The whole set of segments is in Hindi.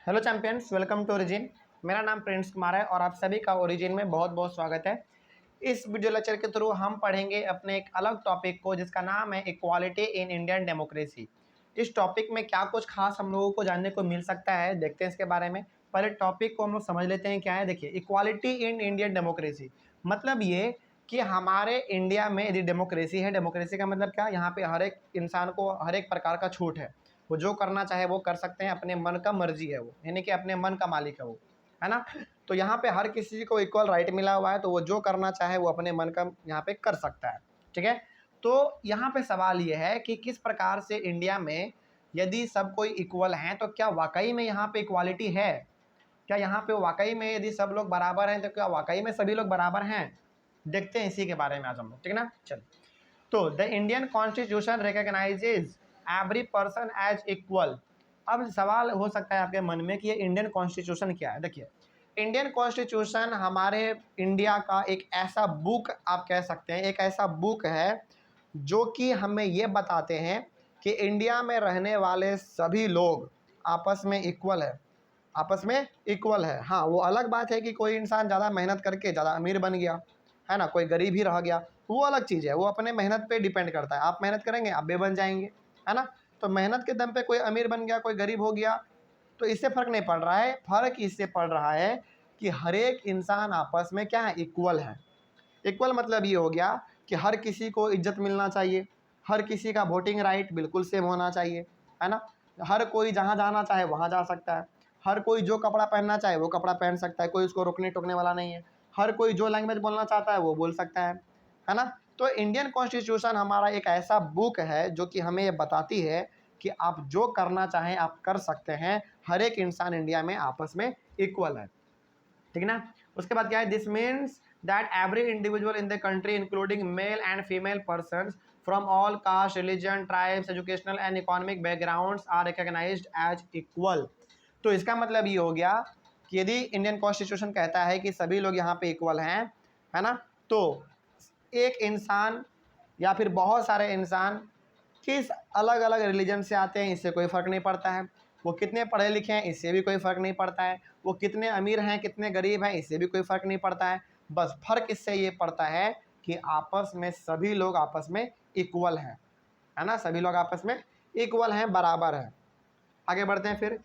Hello champions, welcome to Origin. मेरा नाम प्रिंस कुमार है और आप सभी का ओरिजिन में बहुत बहुत स्वागत है। इस वीडियो लेक्चर के थ्रू हम पढ़ेंगे अपने एक अलग टॉपिक को जिसका नाम है इक्वालिटी इन इंडियन डेमोक्रेसी। इस टॉपिक में क्या कुछ खास हम लोगों को जानने को मिल सकता है, देखते हैं इसके बारे में। पहले टॉपिक को हम लोग समझ लेते हैं क्या है। देखिए, इक्वालिटी इन इंडियन डेमोक्रेसी मतलब ये कि हमारे इंडिया में यदि डेमोक्रेसी है, डेमोक्रेसी का मतलब क्या, यहाँ पे हर एक इंसान को हर एक प्रकार का छूट है। वो जो करना चाहे वो कर सकते हैं, अपने मन का मर्जी है वो, यानी कि अपने मन का मालिक है वो, है ना। तो यहाँ पे हर किसी को इक्वल राइट मिला हुआ है, तो वो जो करना चाहे वो अपने मन का यहाँ पे कर सकता है। ठीक है, तो यहाँ पे सवाल ये है कि किस प्रकार से इंडिया में यदि सब कोई इक्वल हैं तो क्या वाकई में यहाँ पे इक्वालिटी है? क्या यहाँ पे वाकई में यदि सब लोग बराबर हैं तो क्या वाकई में सभी लोग बराबर हैं? देखते हैं इसी के बारे में आज हम लोग, ठीक है ना। चलो, तो the Indian constitution recognizes every person as equal. अब सवाल हो सकता है आपके मन में कि ये इंडियन कॉन्स्टिट्यूशन क्या है। देखिए, इंडियन कॉन्स्टिट्यूशन हमारे इंडिया का एक ऐसा बुक, आप कह सकते हैं एक ऐसा बुक है जो कि हमें ये बताते हैं कि इंडिया में रहने वाले सभी लोग आपस में इक्वल है, आपस में इक्वल है। हाँ, वो अलग बात है कि कोई इंसान ज़्यादा मेहनत करके ज़्यादा अमीर बन गया, है ना, कोई गरीब ही रह गया, वो अलग चीज़ है, वो अपने मेहनत पे डिपेंड करता है। आप मेहनत करेंगे आप भी बन जाएंगे, है ना। तो मेहनत के दम पे कोई अमीर बन गया, कोई गरीब हो गया, तो इससे फ़र्क नहीं पड़ रहा है। फ़र्क इससे पड़ रहा है कि हर एक इंसान आपस में क्या है, इक्वल है। इक्वल मतलब ये हो गया कि हर किसी को इज्जत मिलना चाहिए, हर किसी का वोटिंग राइट बिल्कुल सेम होना चाहिए, है ना। हर कोई जहाँ जाना चाहे वहाँ जा सकता है, हर कोई जो कपड़ा पहनना चाहे वो कपड़ा पहन सकता है, कोई उसको रोकने टोकने वाला नहीं है। हर कोई जो लैंग्वेज बोलना चाहता है वो बोल सकता है ना। तो इंडियन कॉन्स्टिट्यूशन हमारा एक ऐसा बुक है जो कि हमें ये बताती है कि आप जो करना चाहें आप कर सकते हैं, हर एक इंसान इंडिया में आपस में इक्वल है, ठीक है ना। उसके बाद क्या है, this means that every individual in the country including male and female persons from all caste, religion, tribes, educational and economic backgrounds are recognized as equal. तो इसका मतलब ये हो गया कि यदि इंडियन कॉन्स्टिट्यूशन कहता है कि सभी लोग यहाँ पे इक्वल हैं, है ना, तो एक इंसान या फिर बहुत सारे इंसान किस अलग अलग रिलीजन से आते हैं इससे कोई फ़र्क नहीं पड़ता है, वो कितने पढ़े लिखे हैं इससे भी कोई फ़र्क नहीं पड़ता है, वो कितने अमीर हैं कितने गरीब हैं इससे भी कोई फ़र्क नहीं पड़ता है। बस फ़र्क इससे ये पड़ता है कि आपस में सभी लोग आपस में इक्वल हैं, है ना, सभी लोग आपस में इक्वल हैं, बराबर हैं। आगे बढ़ते हैं फिर।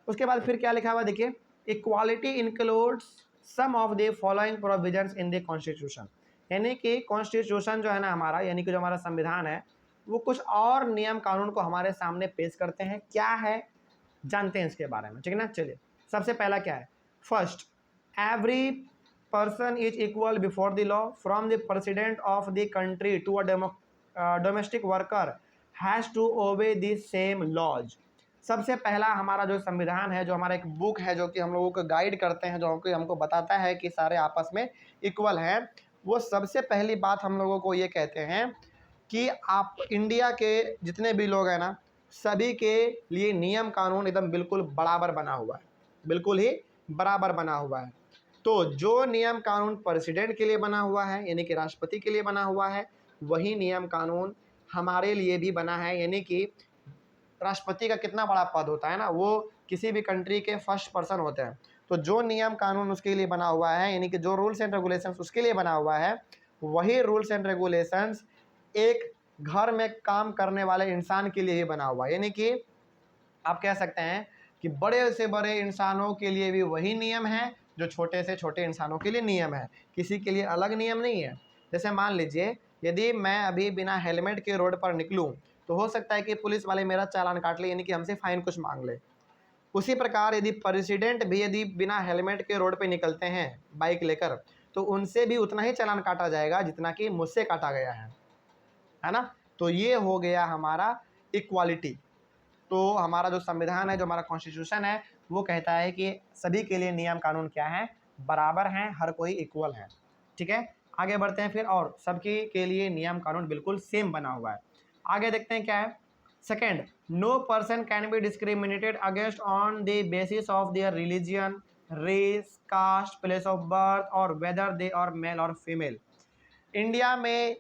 उसके बाद फिर क्या लिखा हुआ देखिए, equality includes some of the following provisions in the constitution. यानी कि कॉन्स्टिट्यूशन जो है ना हमारा, यानी कि जो हमारा संविधान है, वो कुछ और नियम कानून को हमारे सामने पेश करते हैं। क्या है, जानते हैं इसके बारे में, ठीक है ना। चलिए, सबसे पहला क्या है, first, every person is equal before the law from the president of the country to a domestic worker has to obey the same laws. सबसे पहला हमारा जो संविधान है, जो हमारा एक बुक है जो कि हम लोगों को गाइड करते हैं, जो हमको बताता है कि सारे आपस में इक्वल हैं, वो सबसे पहली बात हम लोगों को ये कहते हैं कि आप इंडिया के जितने भी लोग हैं ना, सभी के लिए नियम कानून एकदम बिल्कुल बराबर बना हुआ है, बिल्कुल ही बराबर बना हुआ है। तो जो नियम कानून प्रेसिडेंट के लिए बना हुआ है, यानी कि राष्ट्रपति के लिए बना हुआ है, वही नियम कानून हमारे लिए भी बना है। यानी कि राष्ट्रपति का कितना बड़ा पद होता है ना, वो किसी भी कंट्री के फर्स्ट पर्सन होते हैं। तो जो नियम कानून उसके लिए बना हुआ है, यानी कि जो रूल्स एंड रेगुलेशंस उसके लिए बना हुआ है, वही रूल्स एंड रेगुलेशंस एक घर में काम करने वाले इंसान के लिए ही बना हुआ है। यानी कि आप कह सकते हैं कि बड़े से बड़े इंसानों के लिए भी वही नियम है जो छोटे से छोटे इंसानों के लिए नियम है, किसी के लिए अलग नियम नहीं है। जैसे मान लीजिए, यदि मैं अभी बिना हेलमेट के रोड पर निकलूं तो हो सकता है कि पुलिस वाले मेरा चालान काट ले, यानी कि हमसे फ़ाइन कुछ मांग ले। उसी प्रकार यदि प्रेसिडेंट भी यदि बिना हेलमेट के रोड पे निकलते हैं बाइक लेकर, तो उनसे भी उतना ही चालान काटा जाएगा जितना कि मुझसे काटा गया है ना। तो ये हो गया हमारा इक्वालिटी। तो हमारा जो संविधान है, जो हमारा कॉन्स्टिट्यूशन है, वो कहता है कि सभी के लिए नियम कानून क्या है, बराबर हैं, हर कोई इक्वल है, ठीक है। आगे बढ़ते हैं फिर, और सबके के लिए नियम कानून बिल्कुल सेम बना हुआ है। आगे देखते हैं क्या है, second, no person can be discriminated against on the basis of their religion, race, caste, place of birth और वेदर दे और मेल और फीमेल। इंडिया में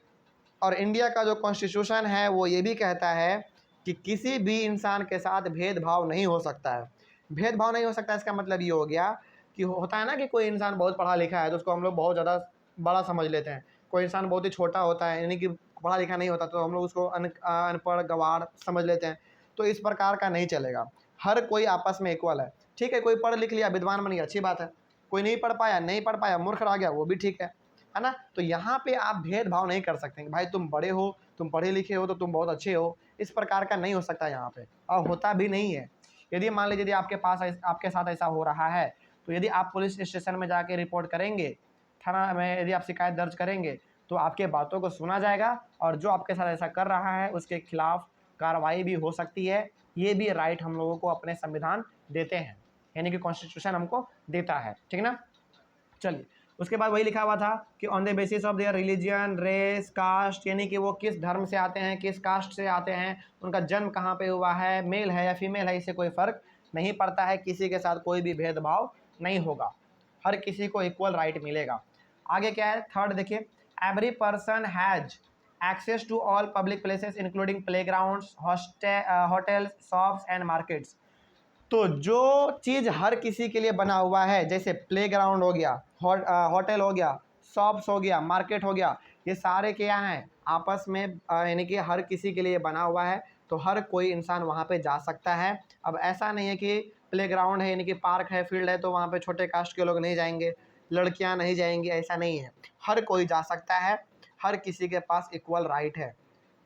और इंडिया का जो कॉन्स्टिट्यूशन है वो ये भी कहता है कि किसी भी इंसान के साथ भेदभाव नहीं हो सकता है। भेदभाव नहीं हो सकता, इसका मतलब ये हो गया कि होता है ना कि कोई इंसान बहुत पढ़ा लिखा है तो उसको हम लोग बहुत ज़्यादा बड़ा समझ लेते हैं, कोई इंसान बहुत ही छोटा होता है यानी कि पढ़ा लिखा नहीं होता तो हम लोग उसको अनपढ़ गवार समझ लेते हैं। तो इस प्रकार का नहीं चलेगा, हर कोई आपस में इक्वल है। ठीक है, कोई पढ़ लिख लिया, विद्वान बन गया, अच्छी बात है। कोई नहीं पढ़ पाया, मूर्ख रह गया, वो भी ठीक है ना। तो यहाँ पे आप भेदभाव नहीं कर सकते भाई तुम बड़े हो, तुम पढ़े लिखे हो तो तुम बहुत अच्छे हो, इस प्रकार का नहीं हो सकता यहाँ पे, और होता भी नहीं है। यदि मान लीजिए यदि आपके साथ ऐसा हो रहा है तो यदि आप पुलिस स्टेशन में जाके रिपोर्ट करेंगे, थाना में यदि आप शिकायत दर्ज करेंगे तो आपके बातों को सुना जाएगा और जो आपके साथ ऐसा कर रहा है उसके खिलाफ कार्रवाई भी हो सकती है। ये भी राइट हम लोगों को अपने संविधान देते हैं, यानी कि कॉन्स्टिट्यूशन हमको देता है, ठीक ना। चलिए, उसके बाद वही लिखा हुआ था कि on the basis of their religion, race, caste, यानी कि वो किस धर्म से आते हैं, किस कास्ट से आते हैं, उनका जन्म कहाँ पे हुआ है, मेल है या फीमेल है, इससे कोई फ़र्क नहीं पड़ता है, किसी के साथ कोई भी भेदभाव नहीं होगा, हर किसी को इक्वल राइट मिलेगा। आगे क्या है, थर्ड देखिए, every person has access to all public places including playgrounds, hotels, shops and markets. तो जो चीज़ हर किसी के लिए बना हुआ है, जैसे प्लेग्राउंड हो गया, होटल हो गया, शॉप्स हो गया, मार्केट हो गया, ये सारे क्या हैं आपस में यानी कि हर किसी के लिए बना हुआ है, तो हर कोई इंसान वहाँ पे जा सकता है। अब ऐसा नहीं है कि प्लेग्राउंड है यानी कि पार्क है, फील्ड है, तो वहाँ पे छोटे कास्ट के लोग नहीं जाएंगे, लड़कियाँ नहीं जाएंगी, ऐसा नहीं है, हर कोई जा सकता है, हर किसी के पास इक्वल राइट है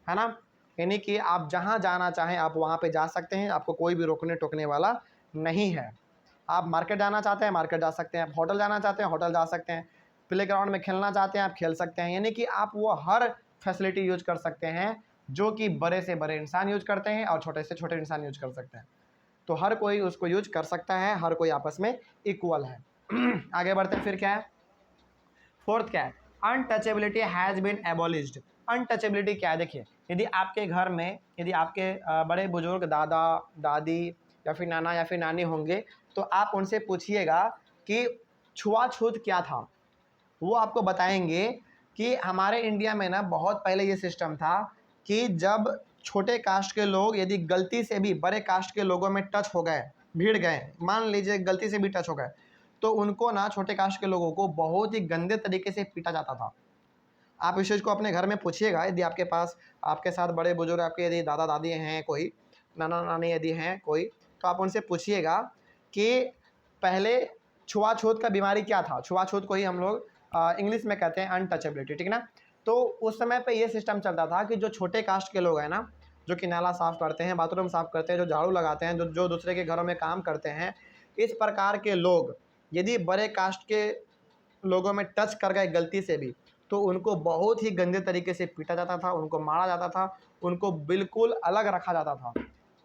ना। यानी कि आप जहाँ जाना चाहें आप वहाँ पे जा सकते हैं, आपको कोई भी रोकने टोकने वाला नहीं है। आप मार्केट जाना चाहते हैं मार्केट जा सकते हैं, आप होटल जाना चाहते हैं होटल जा सकते हैं, प्लेग्राउंड में खेलना चाहते हैं आप खेल सकते हैं, यानी कि आप वो हर फैसिलिटी यूज कर सकते हैं जो कि बड़े से बड़े इंसान यूज करते हैं और छोटे से छोटे इंसान यूज कर सकते हैं। तो हर कोई उसको यूज कर सकता है, हर कोई आपस में इक्वल है। आगे बढ़ते हैं, फिर क्या है, फोर्थ क्या है, untouchability has been abolished. Untouchability क्या है, देखिए यदि आपके घर में यदि आपके बड़े बुजुर्ग दादा दादी या फिर नाना या फिर नानी होंगे तो आप उनसे पूछिएगा कि छुआछूत क्या था, वो आपको बताएंगे कि हमारे इंडिया में ना बहुत पहले ये सिस्टम था कि जब छोटे कास्ट के लोग यदि गलती से भी बड़े कास्ट के लोगों में टच हो गए, भिड़ गए, मान लीजिए गलती से भी टच हो गए, तो उनको ना छोटे कास्ट के लोगों को बहुत ही गंदे तरीके से पीटा जाता था। आप इस चीज़ को अपने घर में पूछिएगा, यदि आपके पास आपके साथ बड़े बुजुर्ग आपके यदि दादा दादी हैं, कोई नाना नानी यदि हैं कोई, तो आप उनसे पूछिएगा कि पहले छुआछूत का बीमारी क्या था। छुआछूत को ही हम लोग इंग्लिश में कहते हैं अनटचेबिलिटी, ठीक ना। तो उस समय पे ये सिस्टम चलता था कि जो छोटे कास्ट के लोग हैं ना, जो कि नाला साफ़ करते हैं, बाथरूम साफ़ करते हैं, जो झाड़ू लगाते हैं, जो दूसरे के घरों में काम करते हैं, इस प्रकार के लोग यदि बड़े कास्ट के लोगों में टच कर गए गलती से भी, तो उनको बहुत ही गंदे तरीके से पीटा जाता था, उनको मारा जाता था, उनको बिल्कुल अलग रखा जाता था।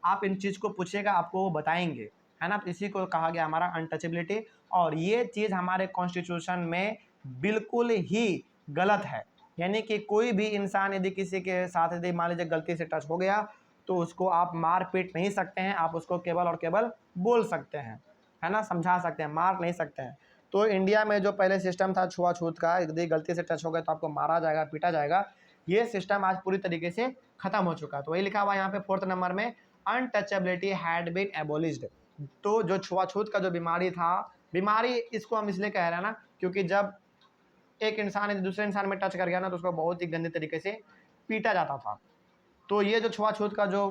आप इन चीज़ को पूछिएगा, आपको वो बताएंगे, है ना। इसी को कहा गया हमारा अनटचेबिलिटी, और ये चीज़ हमारे कॉन्स्टिट्यूशन में बिल्कुल ही गलत है। यानी कि कोई भी इंसान यदि किसी के साथ यदि मान लीजिए गलती से टच हो गया तो उसको आप मार पीट नहीं सकते हैं, आप उसको केवल और केवल बोल सकते हैं, है ना, समझा सकते हैं, मार नहीं सकते हैं। तो इंडिया में जो पहले सिस्टम था छुआछूत का, यदि गलती से टच हो गया तो आपको मारा जाएगा, पीटा जाएगा, ये सिस्टम आज पूरी तरीके से खत्म हो चुका है। तो वही लिखा हुआ यहाँ पे फोर्थ नंबर में, अनटचेबिलिटी हैड बीन एबोलिश्ड। तो जो छुआछूत का जो बीमारी था, बीमारी इसको हम इसलिए कह रहे हैं ना क्योंकि जब एक इंसान यदि दूसरे इंसान में टच कर गया ना तो उसको बहुत ही गंदे तरीके से पीटा जाता था। तो ये जो छुआछूत का जो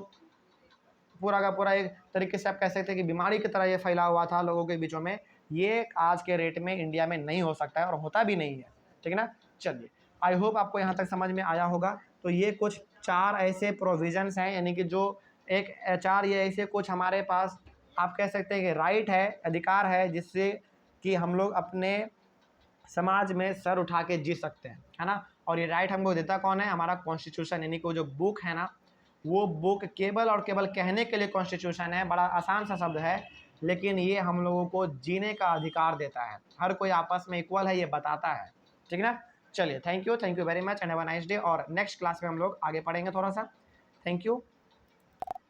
पूरा का पूरा एक तरीके से आप कह सकते हैं कि बीमारी की तरह ये फैला हुआ था लोगों के बीचों में, ये आज के रेट में इंडिया में नहीं हो सकता है और होता भी नहीं है, ठीक है ना। चलिए, आई होप आपको यहाँ तक समझ में आया होगा। तो ये कुछ 4 ऐसे प्रोविजंस हैं, यानी कि जो एक 4 ये ऐसे कुछ हमारे पास आप कह सकते हैं कि राइट है, अधिकार है, जिससे कि हम लोग अपने समाज में सर उठा के जी सकते हैं, है ना। और ये राइट हमको देता कौन है, हमारा कॉन्स्टिट्यूशन, यानी कि वो जो बुक है ना, वो बुक केवल और केवल कहने के लिए कॉन्स्टिट्यूशन है, बड़ा आसान सा शब्द है, लेकिन ये हम लोगों को जीने का अधिकार देता है, हर कोई आपस में इक्वल है ये बताता है, ठीक है ना। चलिए, thank you very much and have a nice day. और नेक्स्ट क्लास में हम लोग आगे पढ़ेंगे थोड़ा सा। Thank you.